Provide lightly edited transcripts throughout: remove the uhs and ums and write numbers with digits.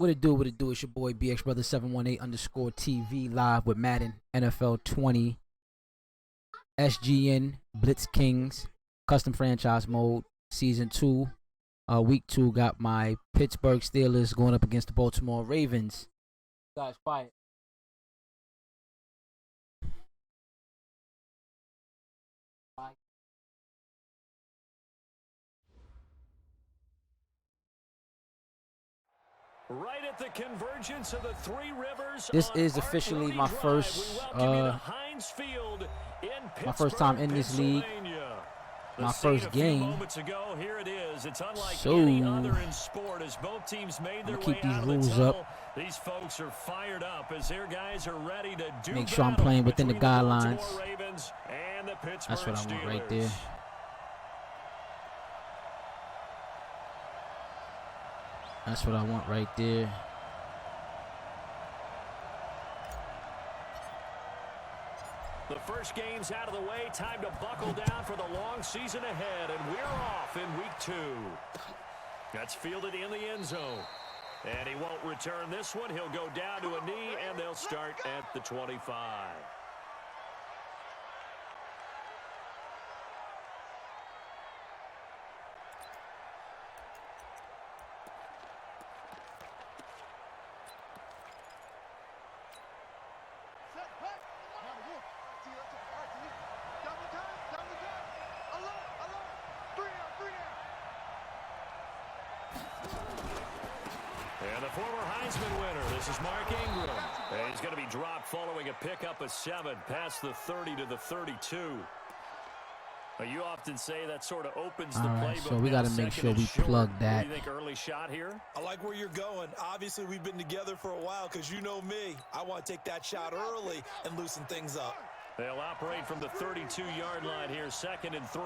What it do? What it do? It's your boy BX Brother 718_TV live with Madden NFL 20 SGN Blitz Kings Custom Franchise Mode Season 2. Week 2 got my Pittsburgh Steelers going up against the Baltimore Ravens. Guys, quiet. Right at the convergence of the Three Rivers. This is officially my first time in this league. My first game. Here it is. It's unlike so any other in sport as both teams made their keep way these out rules of the tunnel. up. These folks are fired up as their guys are ready to do Make sure I'm playing within the guidelines. That's what I want right there. That's what I want right there. The first game's out of the way. Time to buckle down for the long season ahead. And we're off in week 2. That's fielded in the end zone. And he won't return this one. He'll go down to a knee, and they'll start at the 25. And the former Heisman winner, this is Mark Ingram. And he's going to be dropped following a pickup of 7 past the 30 to the 32. You often say that sort of opens the playbook. So we got to make sure we plug that. What do you think, early shot here? I like where you're going. Obviously, we've been together for a while because you know me. I want to take that shot early and loosen things up. They'll operate from the 32-yard line here, 2nd and 3.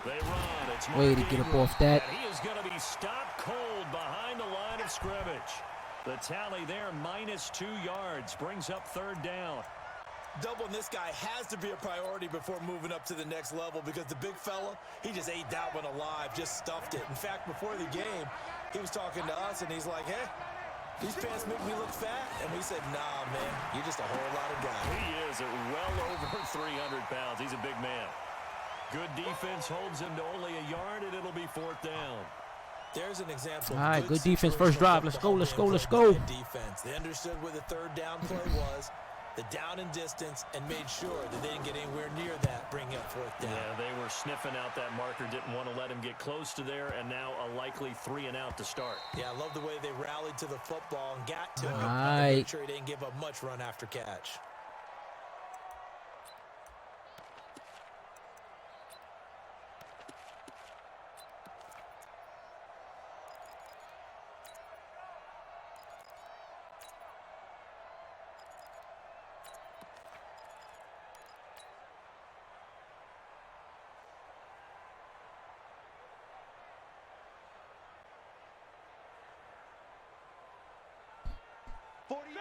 They run. It's way to get up off that. And he is going to be stopped cold behind the line of scrimmage. The tally there, -2 yards, brings up 3rd down. Doubling this guy has to be a priority before moving up to the next level because the big fella, he just ate that one alive, just stuffed it. In fact, before the game, he was talking to us, and he's like, hey, these pants make me look fat. And we said, nah, man, you're just a whole lot of guy. He is at well over 300 pounds. He's a big man. Good defense holds him to only a yard, and it'll be 4th down. There's an example. All right, good defense, first drive. Let's go, let's go, let's go. Defense. They understood where the 3rd down play was, the down and distance, and made sure that they didn't get anywhere near that, bringing up 4th down. Yeah, they were sniffing out that marker, didn't want to let him get close to there, and now a likely 3 and out to start. Yeah, I love the way they rallied to the football and got to him. All right. Make sure he didn't give up much run after catch.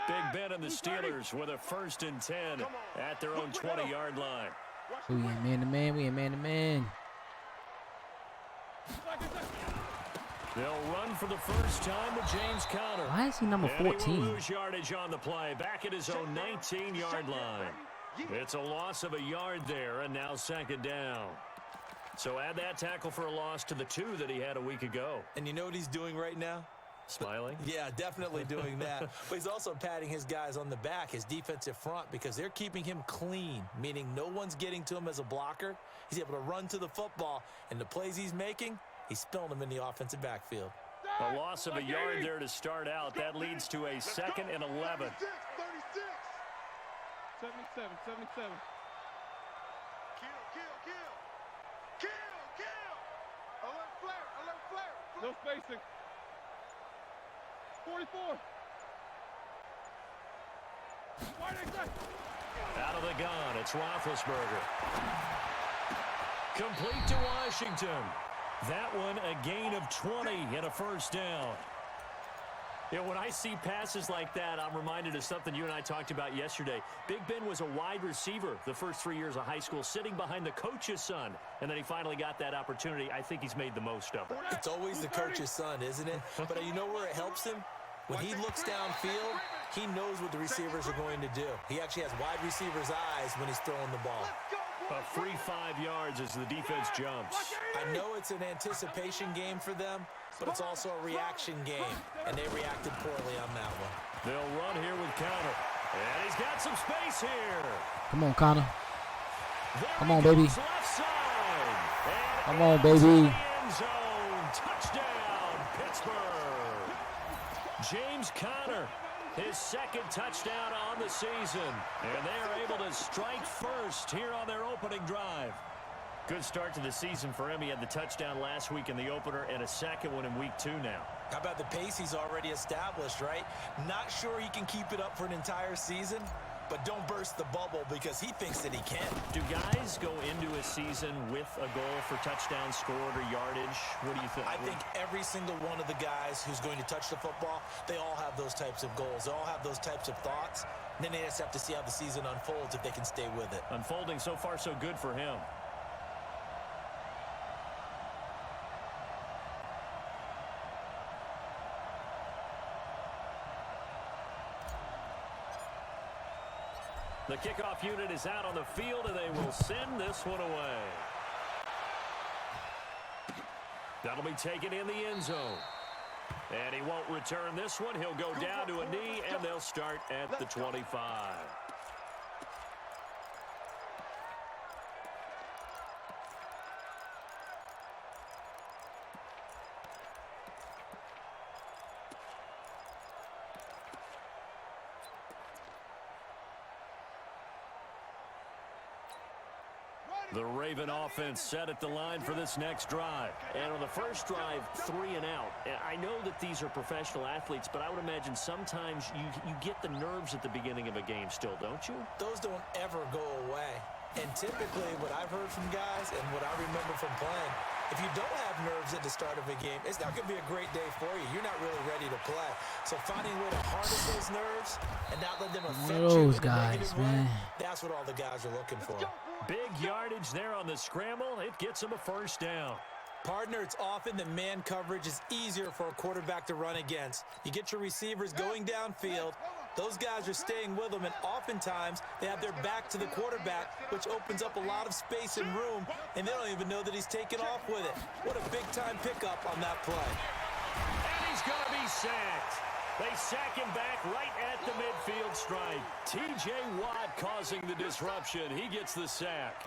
Big Ben and the Steelers with a 1st and 10 at their own 20-yard line. We ain't man-to-man. We ain't man-to-man. They'll run for the first time with James Conner. Why is he number 14? He will lose yardage on the play, back at his own 19-yard line. It's a loss of a yard there, and now 2nd down. So add that tackle for a loss to the 2 that he had a week ago. And you know what he's doing right now? Smiling? Yeah, definitely doing that. But he's also patting his guys on the back, his defensive front, because they're keeping him clean, meaning no one's getting to him as a blocker. He's able to run to the football, and the plays he's making, he's spilling them in the offensive backfield. A loss of a yard there to start out. That leads to a 2nd and 11. 77. Kill. Alert flare. No spacing. 44. Out of the gun, it's Roethlisberger. Complete to Washington. That one a gain of 20 and a 1st down. You know, when I see passes like that, I'm reminded of something you and I talked about yesterday. Big Ben was a wide receiver the first 3 years of high school, sitting behind the coach's son, and then he finally got that opportunity. I think he's made the most of it. It's always the coach's son, isn't it? But you know where it helps him? When he looks downfield, he knows what the receivers are going to do. He actually has wide receivers' eyes when he's throwing the ball. A free 5 yards as the defense jumps. I know it's an anticipation game for them, but it's also a reaction game, and they reacted poorly on that one. They'll run here with Connor. And he's got some space here. Come on, Connor. There Come on, baby. Left side. Come on, baby. End zone. Touchdown, Pittsburgh. James Conner, his second touchdown on the season. And they are able to strike first here on their opening drive. Good start to the season for him. He had the touchdown last week in the opener and a second one in week 2 now. How about the pace he's already established, right? Not sure he can keep it up for an entire season, but don't burst the bubble because he thinks that he can. Do guys go into a season with a goal for touchdowns scored or yardage? What do you think? I think every single one of the guys who's going to touch the football, they all have those types of goals. They all have those types of thoughts. And then they just have to see how the season unfolds if they can stay with it. Unfolding so far so good for him. The kickoff unit is out on the field, and they will send this one away. That'll be taken in the end zone. And he won't return this one. He'll go down to a knee, and they'll start at the 25. The Raven offense set at the line for this next drive. And on the first drive, 3 and out. I know that these are professional athletes, but I would imagine sometimes you get the nerves at the beginning of a game still, don't you? Those don't ever go away. And typically what I've heard from guys and what I remember from playing, if you don't have nerves at the start of a game, it's not going to be a great day for you. You're not really ready to play. So finding a way to harness those nerves and not let them affect you in a negative way, that's what all the guys are looking for. Big yardage there on the scramble. It gets him a first down. Partner, it's often that man coverage is easier for a quarterback to run against. You get your receivers going downfield. Those guys are staying with them, and oftentimes they have their back to the quarterback, which opens up a lot of space and room, and they don't even know that he's taken off with it. What a big-time pickup on that play. And he's going to be sacked. They sack him back right at the midfield stripe. T.J. Watt causing the disruption. He gets the sack.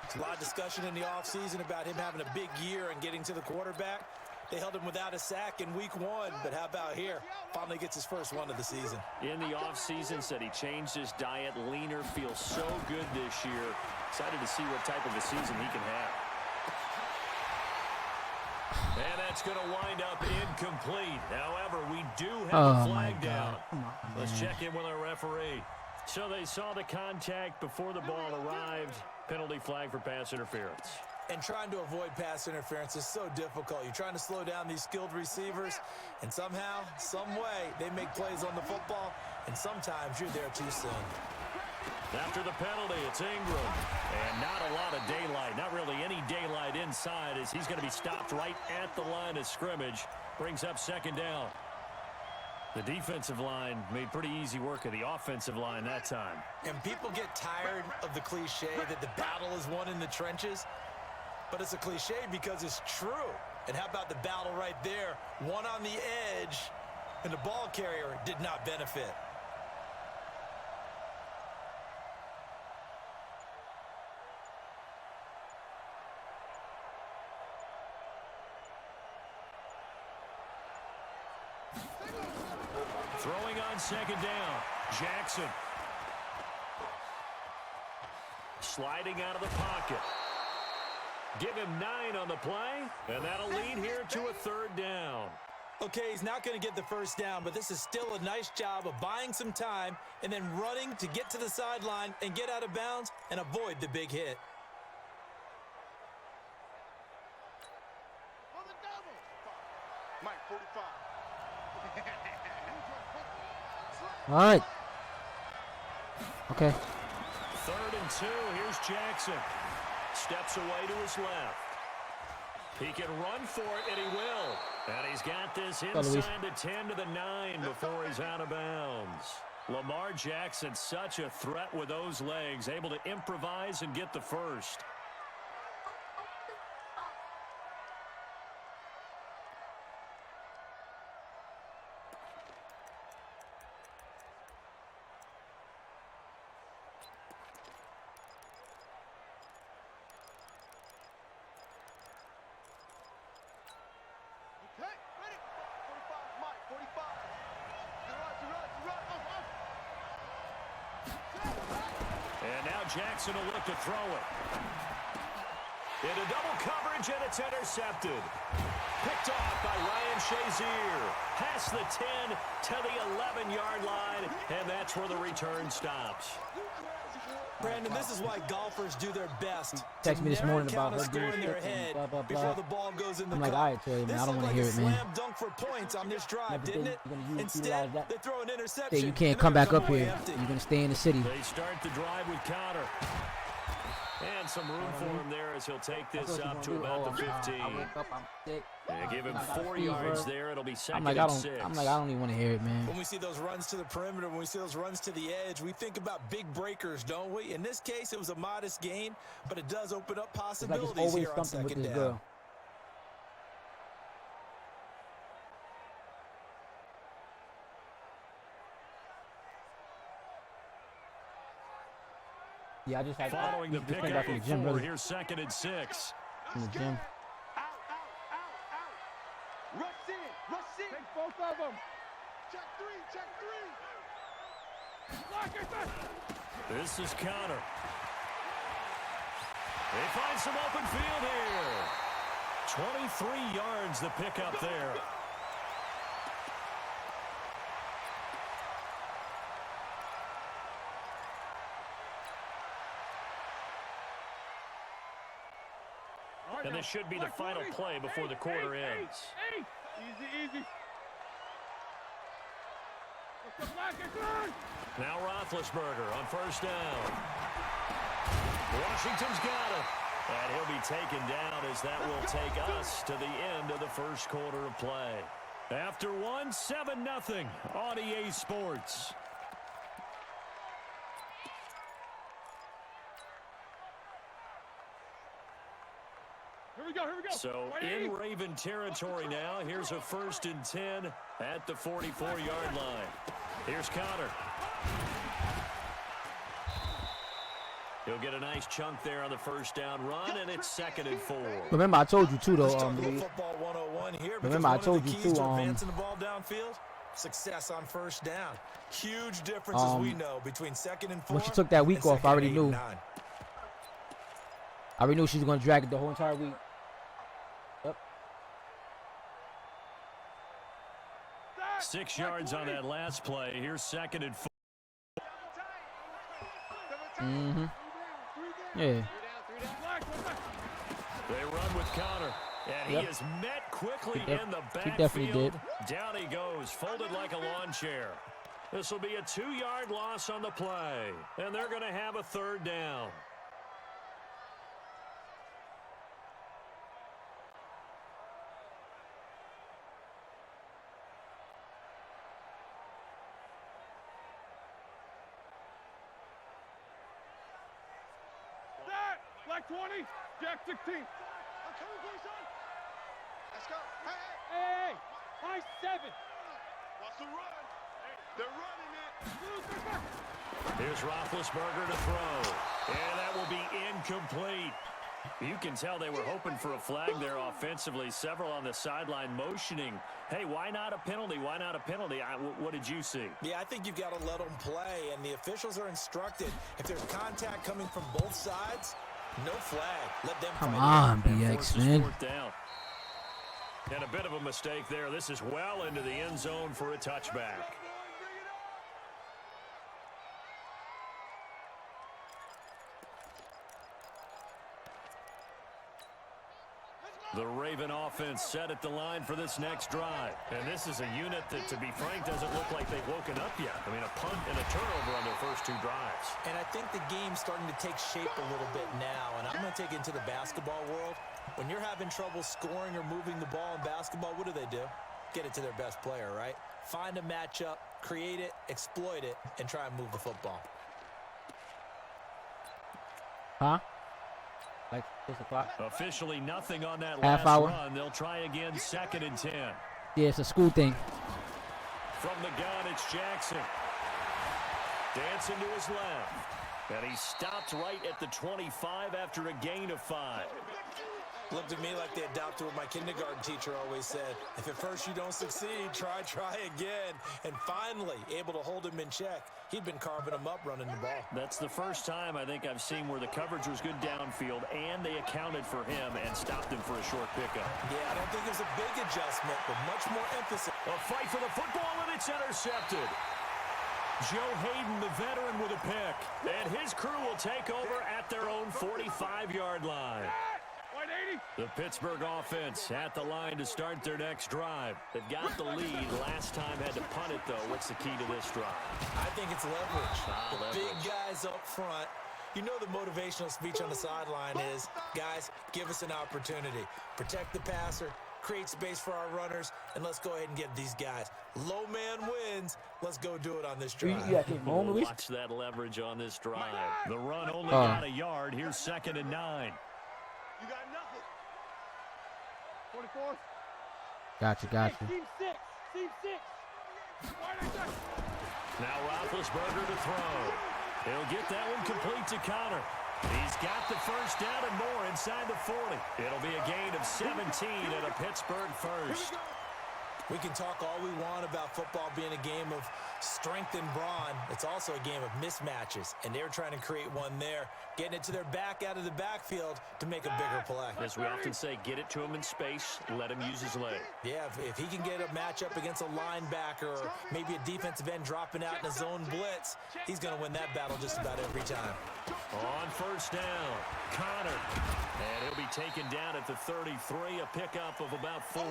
There's a lot of discussion in the offseason about him having a big year and getting to the quarterback. They held him without a sack in week 1, but how about here? Finally gets his first one of the season. In the offseason, said he changed his diet, leaner, feels so good this year. Excited to see what type of a season he can have. And that's going to wind up incomplete. However, we do have a flag down. Let's check in with our referee. So they saw the contact before the ball arrived. Penalty flag for pass interference. And trying to avoid pass interference is so difficult. You're trying to slow down these skilled receivers, and somehow, some way, they make plays on the football, and sometimes you're there too soon. After the penalty, it's Ingram. And not a lot of daylight, not really any daylight inside, as he's going to be stopped right at the line of scrimmage. Brings up second down. The defensive line made pretty easy work of the offensive line that time. And people get tired of the cliche that the battle is won in the trenches. But it's a cliche because it's true. And how about the battle right there? One on the edge, and the ball carrier did not benefit. Throwing on second down, Jackson. Sliding out of the pocket. Give him 9 on the play, and that'll lead here to a third down. Okay, he's not going to get the first down, but this is still a nice job of buying some time and then running to get to the sideline and get out of bounds and avoid the big hit. On the double. Mike, 45. All right. Okay. 3rd and 2. Here's Jackson. Steps away to his left. He can run for it, and he will. And he's got this inside the 10 to the 9 before he's out of bounds. Lamar Jackson, such a threat with those legs, able to improvise and get the first. Jackson will look to throw it. Into double coverage, and it's intercepted. Picked off by Ryan Shazier. Past the 10 to the 11-yard line, and that's where the return stops. Brandon, this is why golfers do their best. Text me this morning about her doing doing their shit head and blah, blah, before blah. the ball goes in the I'm like, cup. all right, Terry, man, I don't want to hear it, man. Slam dunk for points on this drive, Never didn't think it? you're gonna Instead, utilize that. they throw an interception. Say you can't and come they're back up away here. empty. You're going to stay in the city. They start the drive with Connor. And some room for him there as he'll take this up to about the 15. I woke up, I'm sick. They give him I got a 4 fever. yards there. It'll be I'm 2nd like, and 6. I don't even want to hear it, man. When we see those runs to the perimeter, when we see those runs to the edge, we think about big breakers, don't we? In this case, it was a modest gain, but it does open up It's like it's possibilities always here on something with second this down. girl. Yeah, I just had Following the just came pickup back from the of gym, 4, really. here's 2nd and 6. From the gym. Rush in. Take both of them. Check three. Lock it. This is Connor. They find some open field here. 23 yards the pickup there. And this should be the final play before the quarter ends. Easy. Now Roethlisberger on 1st down. Washington's got it. And he'll be taken down as that will take us to the end of the first quarter of play. After one, 7-0 on EA Sports. Here we go. So in Raven territory now. Here's a 1st and 10 at the 44-yard line. Here's Connor. He'll get a nice chunk there on the 1st down run, and it's 2nd and 4. Remember, I told you too, though, Louis. Football 101 here. Remember, I told you too. Advancing the ball downfield, success on 1st down. Huge differences we know between 2nd and 4. When she took that week off, I already knew. 9. I already knew she was going to drag it the whole entire week. Yep. 6 yards on that last play. Here's 2nd and 4. Mm-hmm. Yeah. They run with Connor, and he is met quickly in the He definitely backfield. did. Down he goes, folded like a lawn chair. This will be a 2-yard loss on the play, and they're going to have a 3rd down. Black 20, Jack 16. I'm coming for you, son. Let's go. Hey. High 7. Watch the run. They're running it. Here's Roethlisberger to throw, and that will be incomplete. You can tell they were hoping for a flag there offensively. Several on the sideline motioning. Hey, why not a penalty? Why not a penalty? What did you see? Yeah, I think you've got to let them play, and the officials are instructed. If there's contact coming from both sides, no flag. Let them Come fight on, it. BX, man. 4th down. And a bit of a mistake there. This is well into the end zone for a touchback. The Raven offense set at the line for this next drive. And this is a unit that, to be frank, doesn't look like they've woken up yet. I mean, a punt and a turnover on their first 2 drives. And I think the game's starting to take shape a little bit now. And I'm going to take it into the basketball world. When you're having trouble scoring or moving the ball in basketball, what do? Get it to their best player, right? Find a matchup, create it, exploit it, and try and move the football. Huh? Like 6 o'clock? Officially nothing on that Half last hour. run. They'll try again, 2nd and 10. Yeah, it's a school thing. From the gun, it's Jackson. Dancing to his left. And he stopped right at the 25 after a gain of 5. Looked at me like they adopted what my kindergarten teacher always said. If at first you don't succeed, try again. And finally, able to hold him in check. He'd been carving him up running the ball. That's the first time I think I've seen where the coverage was good downfield and they accounted for him and stopped him for a short pickup. Yeah, I don't think it was a big adjustment, but much more emphasis. A fight for the football, and it's intercepted. Joe Hayden, the veteran, with a pick. And his crew will take over at their own 45-yard line. The Pittsburgh offense at the line to start their next drive. They've got the lead. Last time had to punt it, though. What's the key to this drive? I think it's leverage. The Leverage. big guys up front. You know the motivational speech on the sideline is, guys, give us an opportunity. Protect the passer, create space for our runners, and let's go ahead and get these guys. Low man wins. Let's go do it on this drive. Watch that leverage on this drive. The run only got a yard. Here's 2nd and 9. You got nothing. 24. Gotcha. Team 6. Team 6. Now Roethlisberger to throw. He'll get that one complete to Connor. He's got the first down and more inside the 40. It'll be a gain of 17 and a Pittsburgh first. We can talk all we want about football being a game of strength and brawn. It's also a game of mismatches, and they're trying to create one there, getting it to their back out of the backfield to make a bigger play. As we often say, get it to him in space, let him use his leg. Yeah, if he can get a matchup against a linebacker or maybe a defensive end dropping out in a zone blitz, he's going to win that battle just about every time. On first down, Connor. And he'll be taken down at the 33, a pickup of about 4.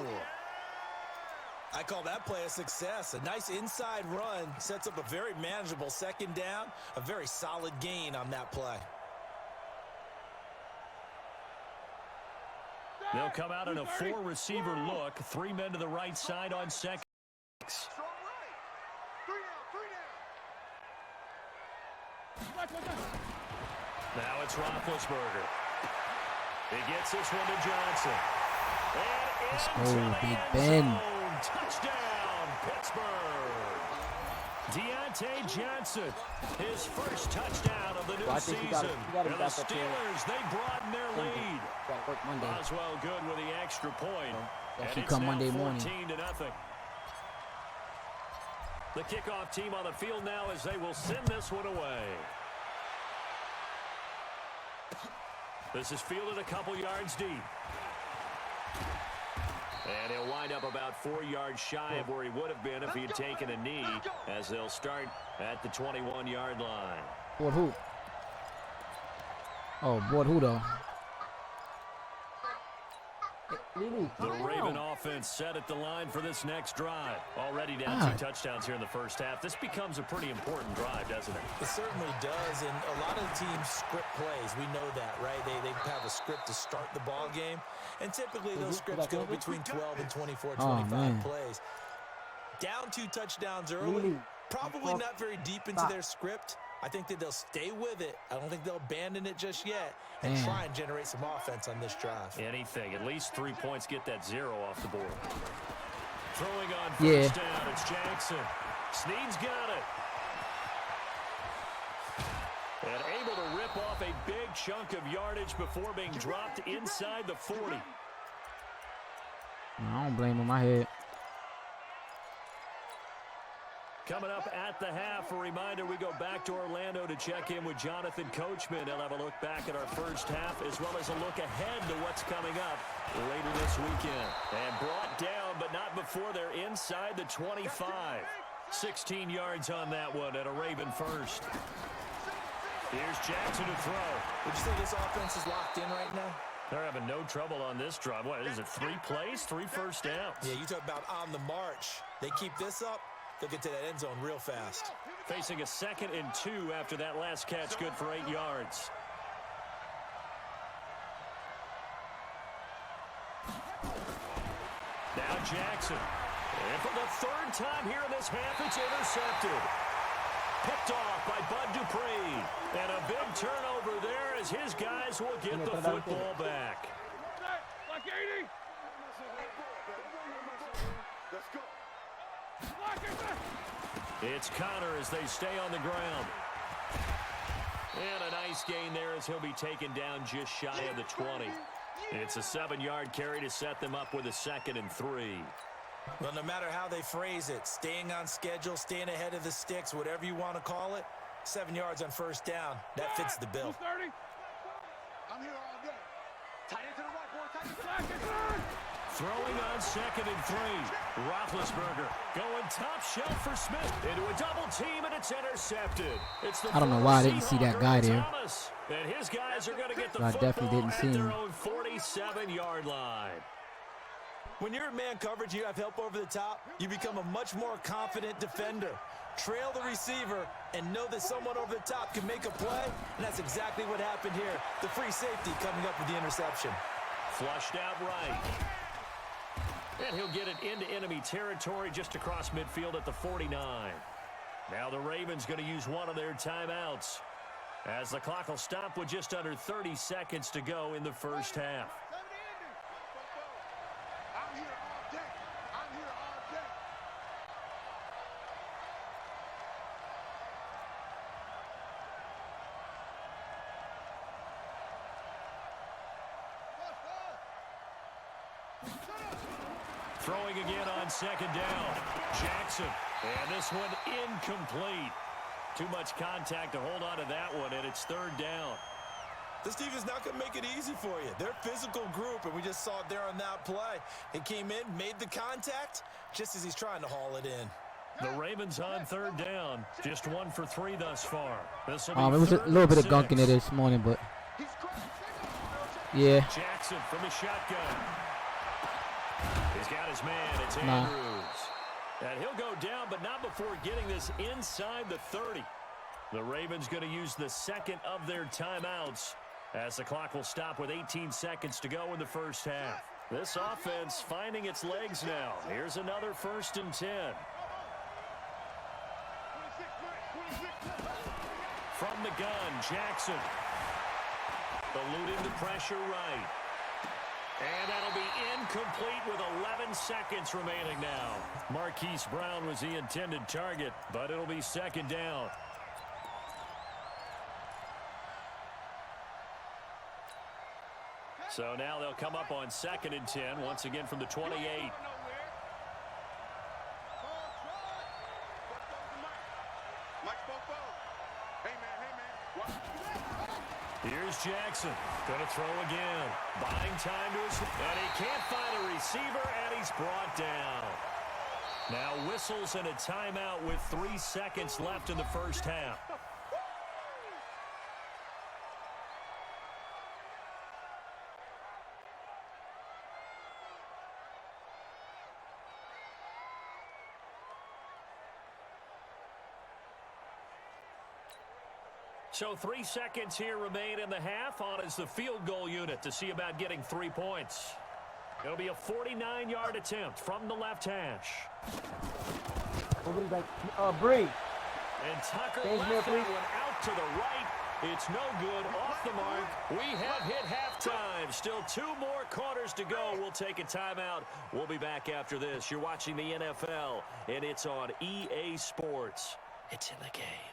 I call that play a success. A nice inside run sets up a very manageable 2nd down, a very solid gain on that play. They'll come out in a 4-receiver look. 3 men to the right side on 2nd. Now it's Roethlisberger. He gets this one to Johnson. And Let's into go, the Big end Ben. zone. Touchdown, Pittsburgh. Deontay Johnson, his first touchdown of the new season. And the Steelers, they broaden their lead. Gotta work Monday. Oswell good with the extra point. That And should it's come now Monday morning. 14-0. The kickoff team on the field now as they will send this one away. This is fielded a couple yards deep. And he'll wind up about 4 yards shy of where he would have been if he had taken a knee, as they'll start at the 21-yard line. Board who? Oh, board who though? The Raven offense set at the line for this next drive. Already down 2 touchdowns here in the first half. This becomes a pretty important drive, doesn't it? It certainly does, and a lot of the teams script plays. We know that, right? They have a script to start the ball game, and typically those scripts go between 12 and 24, 25 plays. Down 2 touchdowns early, probably not very deep into their script. I think that they'll stay with it. I don't think they'll abandon it just yet and try and generate some offense on this drive. Anything. At least 3 points, get that 0 off the board. Throwing on first down, it's Jackson. Snead's got it. And able to rip off a big chunk of yardage before being dropped inside the 40. I don't blame him. I head. Coming up at the half, a reminder, we go back to Orlando to check in with Jonathan Coachman. He'll have a look back at our first half as well as a look ahead to what's coming up later this weekend. And brought down, but not before they're inside the 25. 16 yards on that one at a Raven first. Here's Jackson to throw. Would you say this offense is locked in right now? They're having no trouble on this drive. What is it, 3 plays, 3 first downs? Yeah, you talk about on the march. They keep this up, they'll get to that end zone real fast. Facing a 2nd and 2 after that last catch, good for 8 yards. Now Jackson. And for the 3rd time here in this half, it's intercepted. Picked off by Bud Dupree. And a big turnover there as his guys will get the football back. Like 80. Let's go. It's Connor as they stay on the ground. And a nice gain there as he'll be taken down just shy of the 20. It's a 7-yard carry to set them up with a 2nd and 3. Well, no matter how they phrase it, staying on schedule, staying ahead of the sticks, whatever you want to call it, 7 yards on first down, that fits the bill. 30. I'm here all day. Tight into the right, boy. Tight into the right. Throwing on 2nd and 3. Roethlisberger going top shelf for Smith. Into a double team, and it's intercepted. It's the I don't know why I didn't see that guy there. Thomas, and his guys are going to get the I football definitely didn't see at him. their own 47-yard line. When you're in man coverage, you have help over the top, you become a much more confident defender. Trail the receiver and know that someone over the top can make a play, and that's exactly what happened here. The free safety coming up with the interception. Flushed out right. And he'll get it into enemy territory just across midfield at the 49. Now the Ravens going to use one of their timeouts as the clock will stop with just under 30 seconds to go in the first half. I'm here all day. I'm here all day. Throwing again on 2nd down. Jackson. And this one incomplete. Too much contact to hold on to that one, and it's 3rd down. This defense not going to make it easy for you. They're a physical group, and we just saw it there on that play. It came in, made the contact, just as he's trying to haul it in. The Ravens on 3rd down. Just 1 for 3 thus far. This will be It was a little bit of gunk in it this morning, but yeah. Jackson from the shotgun. He's got his man. It's Andrews. And he'll go down, but not before getting this inside the 30. The Ravens going to use the 2nd of their timeouts as the clock will stop with 18 seconds to go in the first half. This offense finding its legs now. Here's another 1st and 10. From the gun, Jackson. Eluding the pressure right. And that'll be incomplete with 11 seconds remaining now. Marquise Brown was the intended target, but it'll be 2nd down. So now they'll come up on 2nd and 10, once again from the 28. Here's Jackson. Going to throw again. Buying time to his... And he can't find a receiver, and he's brought down. Now whistles and a timeout with 3 seconds left in the first half. So 3 seconds here remain in the half. On is the field goal unit to see about getting 3 points. It'll be a 49-yard attempt from the left hash. Bree. And Tucker left that one out to the right. It's no good. Off the mark. We have hit halftime. Still 2 more quarters to go. We'll take a timeout. We'll be back after this. You're watching the NFL, and it's on EA Sports. It's in the game.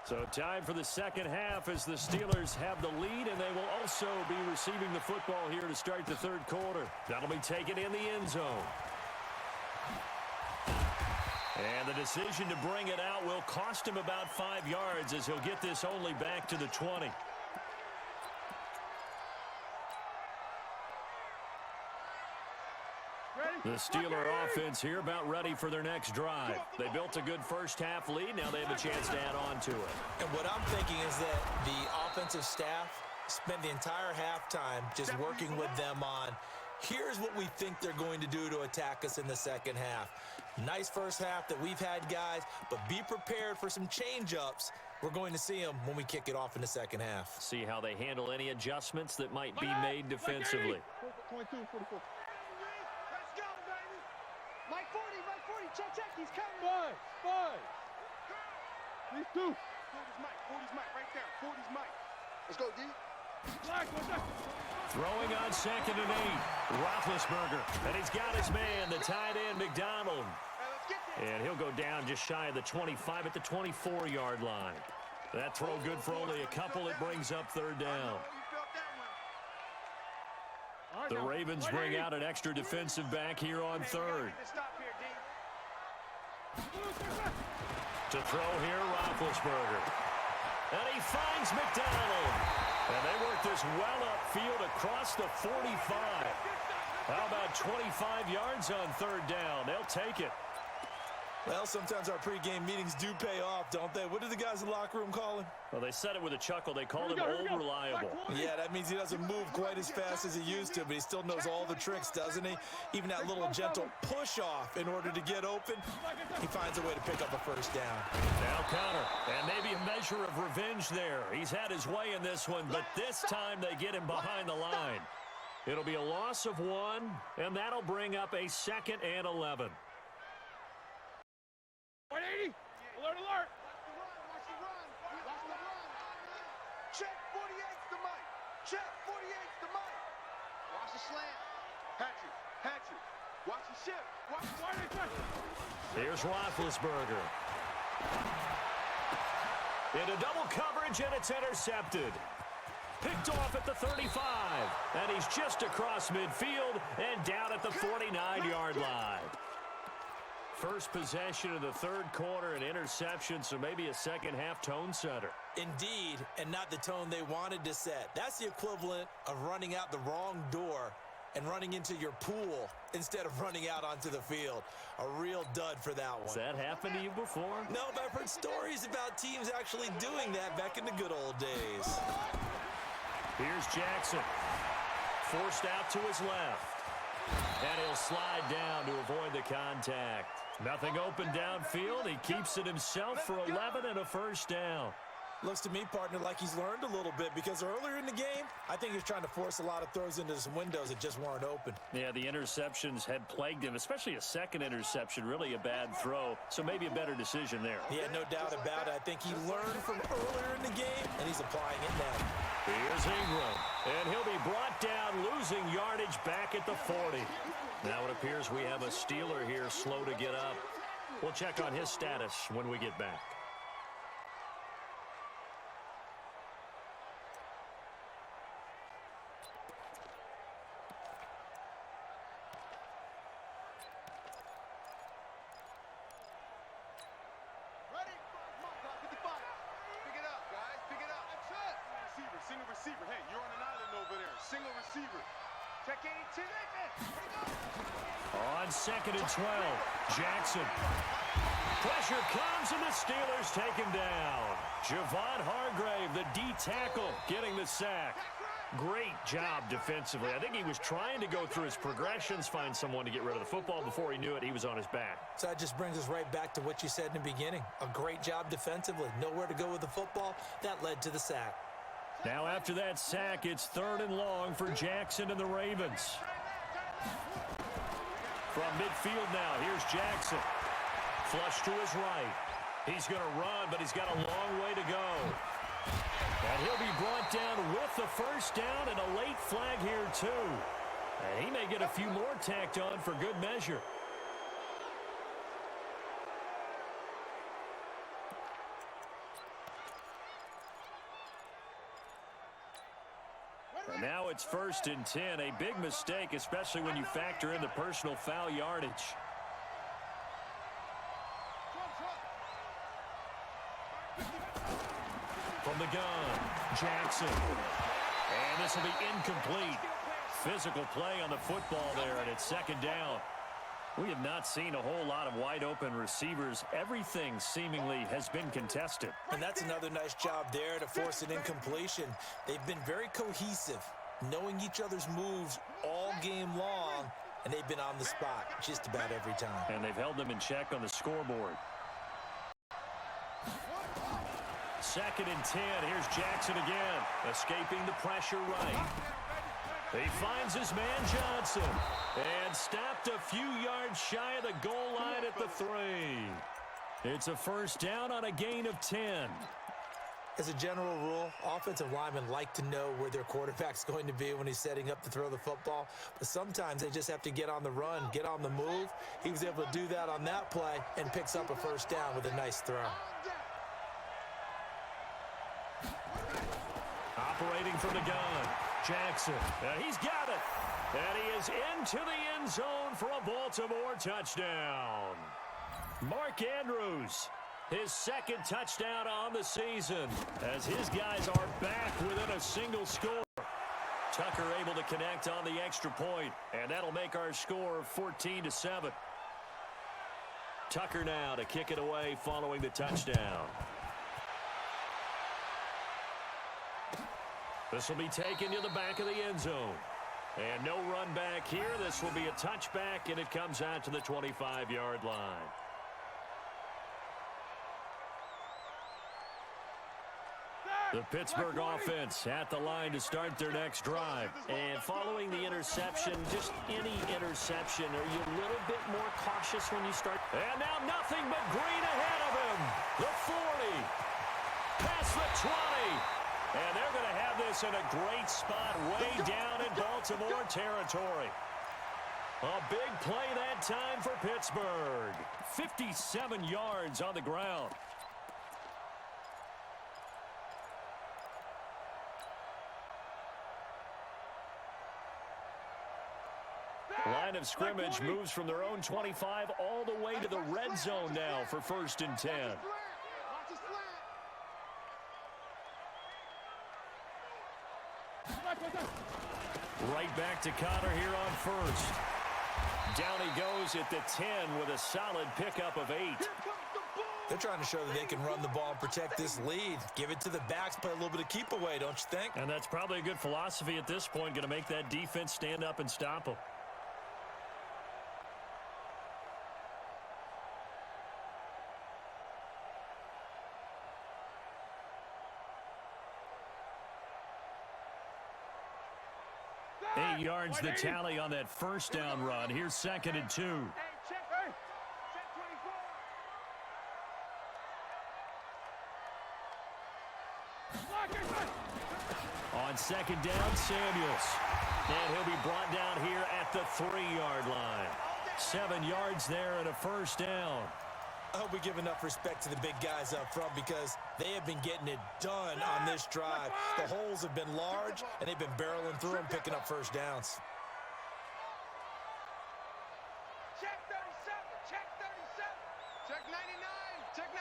So time for the second half as the Steelers have the lead, and they will also be receiving the football here to start the third quarter. That'll be taken in the end zone. And the decision to bring it out will cost him about 5 yards as he'll get this only back to the 20. The Steeler offense here about ready for their next drive. They built a good first-half lead. Now they have a chance to add on to it. And what I'm thinking is that the offensive staff spent the entire halftime just working with them on, here's what we think they're going to do to attack us in the second half. Nice first half that we've had, guys, but be prepared for some change-ups. We're going to see them when we kick it off in the second half. See how they handle any adjustments that might be made defensively. 22, 44. Mike 40, check, he's coming. Five. These two. 40's Mike, right there. 40's Mike. Let's go, D. Throwing on 2nd and 8. Roethlisberger, and he's got his man, the tight end, McDonald. And he'll go down just shy of the 25 at the 24-yard line. That throw good for only a couple. It brings up 3rd down. The Ravens bring out an extra defensive back here on 3rd. To throw here, Roethlisberger. And he finds McDonald. And they work this well upfield across the 45. How about 25 yards on 3rd down? They'll take it. Well, sometimes our pregame meetings do pay off, don't they? What do the guys in the locker room call him? Well, they said it with a chuckle. They called him old reliable. Yeah, that means he doesn't move quite as fast as he used to, but he still knows all the tricks, doesn't he? Even that little gentle push-off in order to get open, he finds a way to pick up a 1st down. Now counter, and maybe a measure of revenge there. He's had his way in this one, but this time they get him behind the line. It'll be a loss of 1, and that'll bring up a 2nd and 11. 180. Alert. Watch the run. Check 48's the mic. Check 48's the mic. Watch the slant. Hatchet. Watch the shift. Watch the Here's Roethlisberger. Into double coverage, and it's intercepted. Picked off at the 35. And he's just across midfield and down at the 49-yard line. First possession of the 3rd quarter, an interception, so maybe a second-half tone setter. Indeed, and not the tone they wanted to set. That's the equivalent of running out the wrong door and running into your pool instead of running out onto the field. A real dud for that one. Has that happened to you before? No, but I've heard stories about teams actually doing that back in the good old days. Here's Jackson. Forced out to his left. And he'll slide down to avoid the contact. Nothing open downfield. He keeps it himself for 11 and a 1st down. Looks to me, partner, like he's learned a little bit, because earlier in the game, I think he was trying to force a lot of throws into some windows that just weren't open. Yeah, the interceptions had plagued him, especially a 2nd interception, really a bad throw. So maybe a better decision there. Yeah, no doubt about it. I think he learned from earlier in the game, and he's applying it now. Here's Ingram, and he'll be brought down, losing yardage back at the 40. Now it appears we have a Steeler here slow to get up. We'll check on his status when we get back. Receiver. Hey, you're on an island over there. Single receiver. Check 82. On 2nd and 12, Jackson. Pressure comes, and the Steelers take him down. Javon Hargrave, the D tackle, getting the sack. Great job defensively. I think he was trying to go through his progressions, find someone to get rid of the football. Before he knew it, he was on his back. So that just brings us right back to what you said in the beginning. A great job defensively. Nowhere to go with the football. That led to the sack. Now after that sack, it's 3rd and long for Jackson and the Ravens. From midfield now, here's Jackson. Flush to his right. He's going to run, but he's got a long way to go. And he'll be brought down with the 1st down and a late flag here too. And he may get a few more tacked on for good measure. And now it's 1st and 10. A big mistake, especially when you factor in the personal foul yardage. From the gun, Jackson. And this will be incomplete. physical play on the football there, and it's second down. We have not seen a whole lot of wide-open receivers. Everything seemingly has been contested. And that's another nice job there to force an incompletion. They've been very cohesive, knowing each other's moves all game long, and they've been on the spot just about every time. And they've held them in check on the scoreboard. 2nd and 10. Here's Jackson again, escaping the pressure right. He finds his man Johnson and stopped a few yards shy of the goal line at the 3. It's a first down on a gain of 10. As a general rule, offensive linemen like to know where their quarterback's going to be when he's setting up to throw the football. But sometimes they just have to get on the run, get on the move. He was able to do that on that play and picks up a first down with a nice throw. Operating from the gun, Jackson. He's got it. And he is into the end zone for a Baltimore touchdown. Mark Andrews, his 2nd touchdown on the season, as his guys are back within a single score. Tucker able to connect on the extra point, and that'll make our score 14-7. Tucker now to kick it away following the touchdown. This will be taken to the back of the end zone. And no run back here. This will be a touchback, and it comes out to the 25-yard line. The Pittsburgh offense at the line to start their next drive. And following the interception, just any interception, are you a little bit more cautious when you start? And now nothing but green ahead of him. The 40. Past the 20. And they're going to have this in a great spot way down in Baltimore territory. A big play that time for Pittsburgh. 57 yards on the ground. Line of scrimmage moves from their own 25 all the way to the red zone now for 1st and 10. Right back to Connor here on 1st. Down he goes at the 10 with a solid pickup of 8. They're trying to show that they can run the ball and protect this lead. Give it to the backs, play a little bit of keep away, don't you think? And that's probably a good philosophy at this point, going to make that defense stand up and stop them. Yards the tally on that first down run. Here's 2nd and 2. On 2nd down, Samuels. And he'll be brought down here at the 3-yard line. 7 yards there and a first down. I hope we give enough respect to the big guys up front because they have been getting it done on this drive. The holes have been large, and they've been barreling through them, picking up first downs. Check 37, check 37. Check 99, check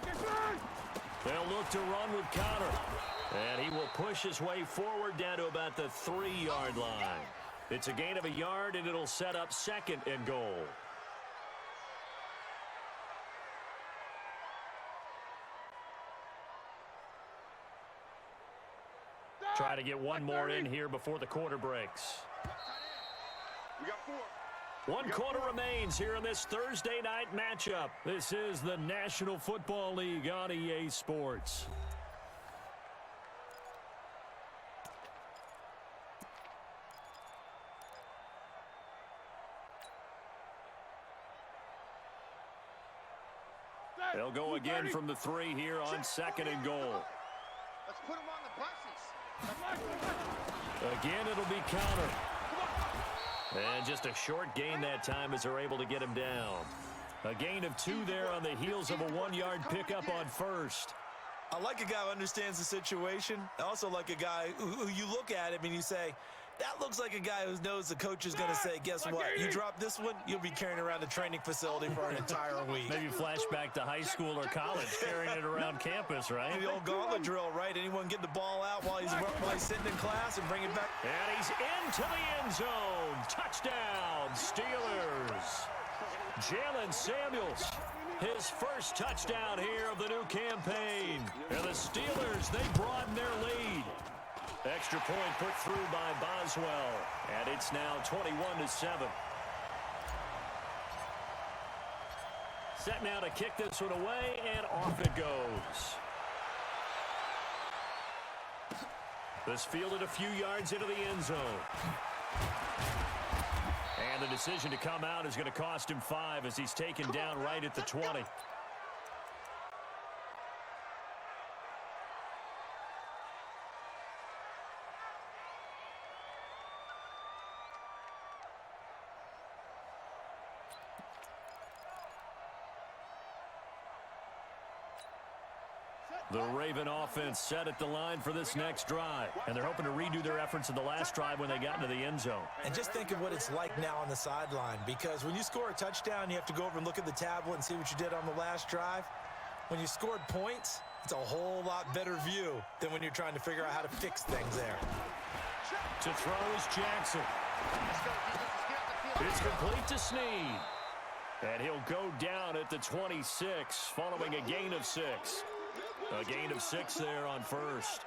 99. They'll look to run with Connor. And he will push his way forward down to about the 3-yard line. It's a gain of a yard, and it'll set up 2nd and goal. Try to get one more in here before the quarter breaks. We got 4. 1 quarter remains here in this Thursday night matchup. This is the National Football League on EA Sports. They'll go again from the 3 here on 2nd and goal. Let's put them on the buses. Again, it'll be Connor. And just a short gain that time as they're able to get him down. A gain of 2 there on the heels of a 1-yard pickup on 1st. I like a guy who understands the situation. I also like a guy who you look at him and you say, That looks like a guy who knows the coach is going to say, guess what? You drop this one, you'll be carrying around the training facility for an entire week. Maybe flashback to high school or college, carrying it around campus, right? The old gauntlet drill, right? Anyone get the ball out while he's sitting in class and bring it back. And he's into the end zone. Touchdown, Steelers. Jalen Samuels, his first touchdown here of the new campaign. And the Steelers, they broaden their lead. Extra point put through by Boswell. And it's now 21-7. Set now to kick this one away, and off it goes. This fielded a few yards into the end zone. And the decision to come out is going to cost him 5 as he's taken down right at the 20. The Raven offense set at the line for this next drive. And they're hoping to redo their efforts in the last drive when they got into the end zone. And just think of what it's like now on the sideline, because when you score a touchdown, you have to go over and look at the tablet and see what you did on the last drive. When you scored points, it's a whole lot better view than when you're trying to figure out how to fix things there. To throw is Jackson. It's complete to Snead. And he'll go down at the 26 following a gain of 6. A gain of 6 there on first.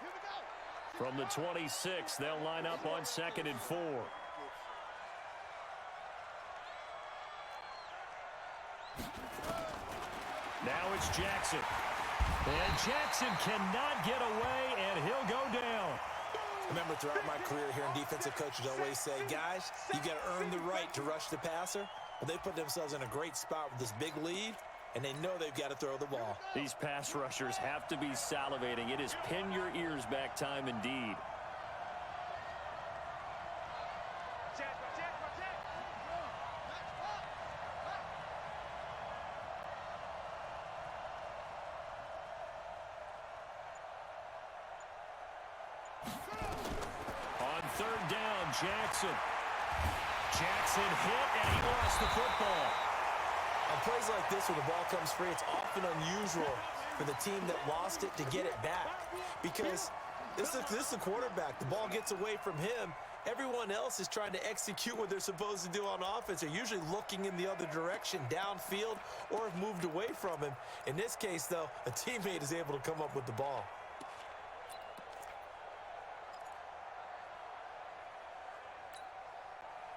From the 26, they'll line up on 2nd and 4. Now it's Jackson. And Jackson cannot get away, and he'll go down. I remember throughout my career hearing defensive coaches always say, guys, you got to earn the right to rush the passer. Well, they put themselves in a great spot with this big lead, and they know they've got to throw the ball. These pass rushers have to be salivating. It is pin your ears back time indeed. On 3rd down, Jackson. Jackson hit, and he lost the football. On plays like this, when the ball comes free, it's often unusual for the team that lost it to get it back, because this is the quarterback. The ball gets away from him. Everyone else is trying to execute what they're supposed to do on offense. They're usually looking in the other direction, downfield, or have moved away from him. In this case, though, a teammate is able to come up with the ball.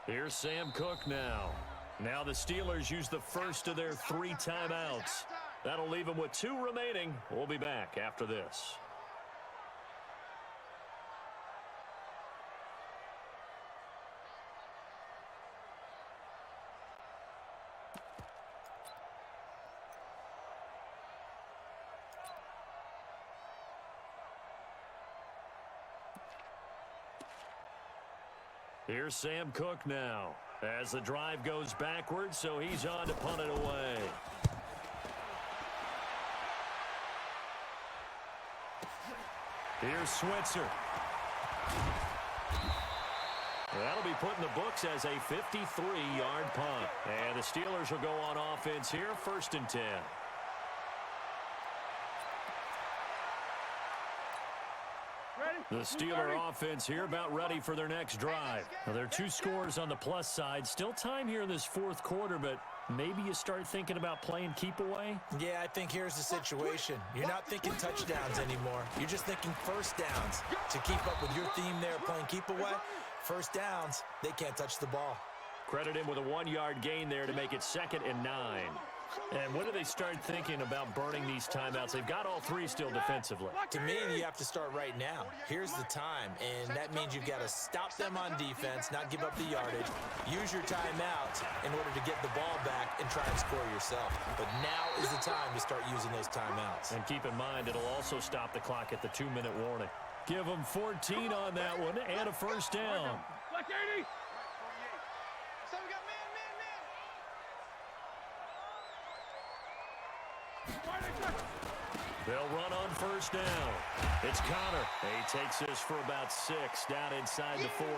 Here's Sam Cook now. Now the Steelers use the first of their 3 timeouts. That'll leave them with 2 remaining. We'll be back after this. Here's Sam Cook now as the drive goes backwards, so he's on to punt it away. Here's Switzer. That'll be put in the books as a 53-yard punt. And the Steelers will go on offense here, 1st and 10. The Steeler offense here about ready for their next drive. Now, there are 2 scores on the plus side. Still time here in this 4th quarter, but maybe you start thinking about playing keep away? Yeah, I think here's the situation. You're not thinking touchdowns anymore. You're just thinking first downs. To keep up with your theme there, playing keep away, first downs, they can't touch the ball. Credit him with a 1-yard gain there to make it 2nd and 9. And when do they start thinking about burning these timeouts? They've got all 3 still defensively. To me, you have to start right now. Here's the time, and that means you've got to stop them on defense, not give up the yardage, use your timeouts in order to get the ball back and try and score yourself. But now is the time to start using those timeouts. And keep in mind, it'll also stop the clock at the 2-minute warning. Give them 14 on that one and a first down. Black 80. They'll run on first down. It's Connor. He takes this for about 6 down inside the 40.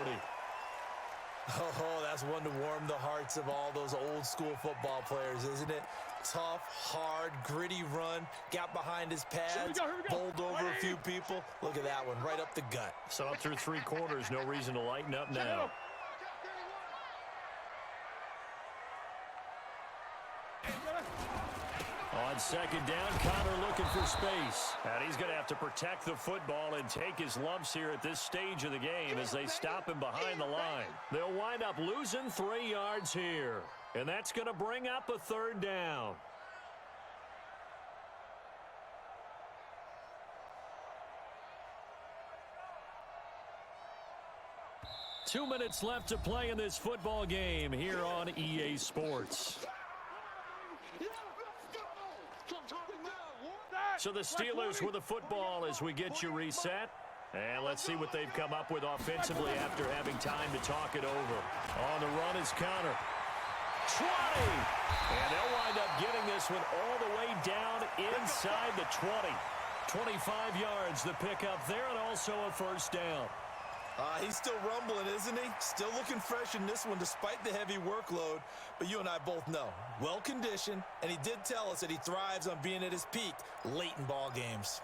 Oh, that's one to warm the hearts of all those old school football players, isn't it? Tough, hard, gritty run, got behind his pads, bowled over a few people. Look at that one, right up the gut. So up through 3 quarters, no reason to lighten up now. On second down, Connor looking for space. And he's going to have to protect the football and take his lumps here at this stage of the game as they stop him behind the line. They'll wind up losing 3 yards here. And that's going to bring up a 3rd down. Two minutes left to play in this football game here on EA Sports. So the Steelers with the football as we get you reset. And let's see what they've come up with offensively after having time to talk it over. On the run is Connor. 20! And they'll wind up getting this one all the way down inside the 20. 25 yards the pickup there, and also a 1st down. He's still rumbling, isn't he? Still looking fresh in this one despite the heavy workload. But you and I both know, well-conditioned, and he did tell us that he thrives on being at his peak late in ball games.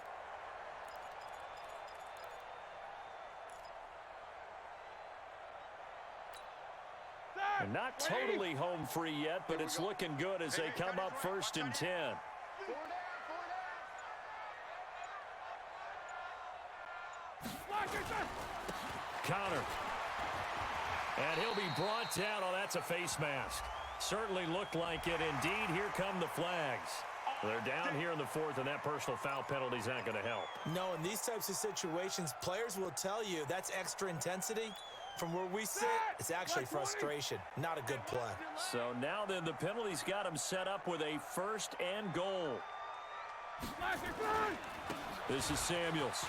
And not totally home free yet, but it's looking good as they come up 1st and 10. Connor. And he'll be brought down. Oh, that's a face mask. Certainly looked like it. Indeed, here come the flags. They're down here in the 4th, and that personal foul penalty is not going to help. No, in these types of situations, players will tell you that's extra intensity. From where we sit, it's actually frustration. Not a good play. So now then, the penalty's got him set up with a 1st and goal. This is Samuels.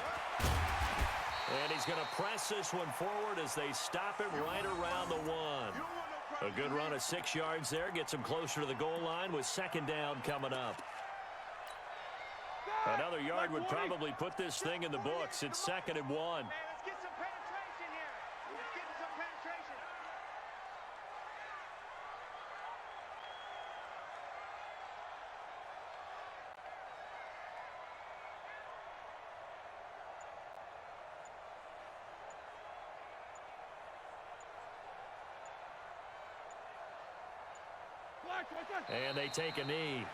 And he's going to press this one forward as they stop him right around the 1. A good run of 6 yards there. Gets him closer to the goal line with 2nd down coming up. Another yard would probably put this thing in the books. It's 2nd and 1. Let's get some penetration here. Let's get some penetration. And they take a knee.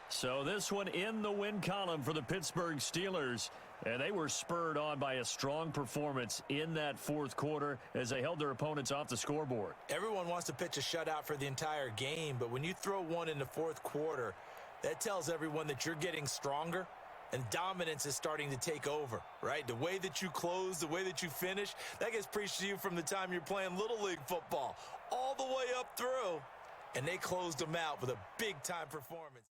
So this one in the win column for the Pittsburgh Steelers. And they were spurred on by a strong performance in that 4th quarter as they held their opponents off the scoreboard. Everyone wants to pitch a shutout for the entire game, but when you throw one in the 4th quarter, that tells everyone that you're getting stronger and dominance is starting to take over, right? The way that you close, the way that you finish, that gets preached to you from the time you're playing Little League football all the way up through. And they closed them out with a big-time performance.